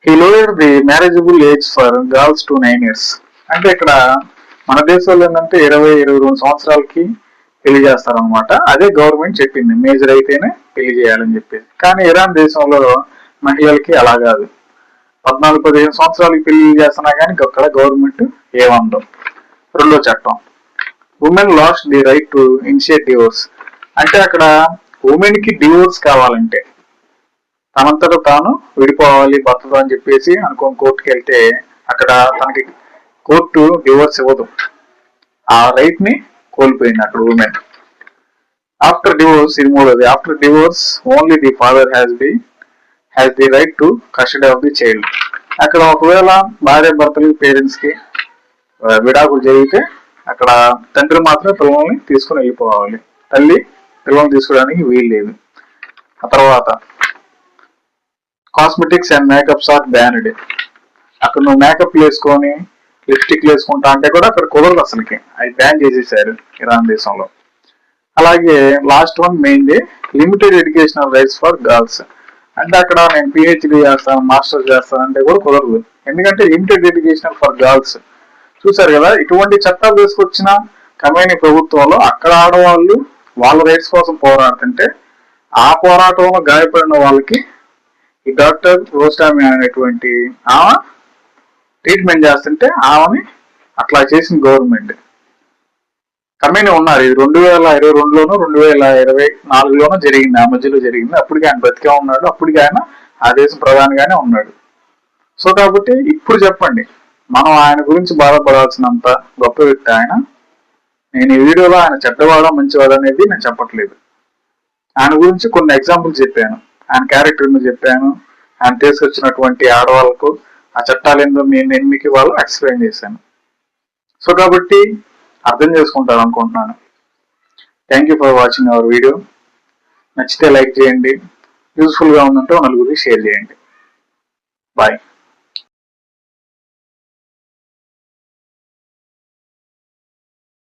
He lower the marriageable age for girls to 9 years. అంటే ఇక్కడ మన దేశంలో ఏంటంటే 22 సంవత్సరాలకి పెళ్లి చేస్తారనమాట. అదే గవర్నమెంట్ చెప్పింది, మేజర్ అయితేనే పెళ్లి చేయాలని చెప్పేసి. కానీ ఇరాన్ దేశంలో మహిళలకి అలా కాదు, 14-15 సంవత్సరాలకి పెళ్లి చేస్తున్నా కానీ అక్కడ గవర్నమెంట్ ఏమందో. రెండో చట్టం, women last the right to initiate divorce. అంటే అక్కడ ఉమెన్ కి డివోర్స్ కావాలంటే తనంతట తాను విడిపోవాలి భర్తతో అని చెప్పేసి అనుకోని కోర్టుకి వెళ్తే అక్కడ తనకి కోర్టు డివోర్స్ ఇవ్వదు. ఆ రైట్ ని కోల్పోయింది అక్కడ ఉమెన్. ఆఫ్టర్ డివోర్స్, ఇది మూడోది, after divorce only the father has the right to custody of the child. అక్కడ ఒకవేళ భార్య భర్తలు పేరెంట్స్ కి విడాకులు జరిగితే అక్కడ తండ్రి మాత్రమే పిల్లల్ని తీసుకుని వెళ్ళిపోవాలి, తల్లి పిల్లల్ని తీసుకోవడానికి వీలు లేదు. ఆ తర్వాత cosmetics and makeups are banned. అక్కడ నువ్వు మేకప్ వేసుకొని లిప్స్టిక్ వేసుకుంటా అంటే కూడా అక్కడ కుదరదు, అసలుకి అది బ్యాన్ చేసేసారు ఇరాన్ దేశంలో. అలాగే last one mainly limited educational rights for girls. అంటే అక్కడ నేను పిహెచ్డి చేస్తాను, మాస్టర్స్ చేస్తాను అంటే కూడా కుదరదు, ఎందుకంటే లిమిటెడ్ ఎడ్యుకేషనల్ ఫర్ గర్ల్స్. చూసారు కదా, ఇటువంటి చట్టాలు తీసుకొచ్చిన ఖమేనీ ప్రభుత్వంలో అక్కడ ఆడవాళ్ళు వాళ్ళ రైట్స్ కోసం పోరాడుతుంటే ఆ పోరాటంలో గాయపడిన వాళ్ళకి ఈ డాక్టర్ రోస్టామి అనేటువంటి ఆమె ట్రీట్మెంట్ చేస్తుంటే ఆమెని అట్లా చేసిన గవర్నమెంట్. ఖమేనీ ఉన్నారు, ఇది 2022లోనూ 2024లోనూ జరిగింది, ఆ మధ్యలో జరిగింది. అప్పటికి ఆయన బతికే ఉన్నాడు, అప్పటికి ఆయన ఆ దేశం ప్రధానిగానే ఉన్నాడు. సో కాబట్టి ఇప్పుడు చెప్పండి, మనం ఆయన గురించి బాధపడాల్సినంత గొప్ప వ్యక్తి ఆయన. నేను ఈ వీడియోలో ఆయన చెడ్డవాడా మంచివాడు అనేది నేను చెప్పట్లేదు, ఆయన గురించి కొన్ని ఎగ్జాంపుల్స్ చెప్పాను, ఆయన క్యారెక్టర్ చెప్పాను, ఆయన తీసుకొచ్చినటువంటి ఆడవాళ్ళకు ఆ చట్టాలు ఏందో నేను మీకు వాళ్ళు ఎక్స్ప్లెయిన్ చేశాను. సో కాబట్టి అర్థం చేసుకుంటారు అనుకుంటున్నాను. Thank you for watching our video. నచ్చితే లైక్ చేయండి, యూస్ఫుల్గా ఉందంటే నలుగురికి షేర్ చేయండి. బాయ్.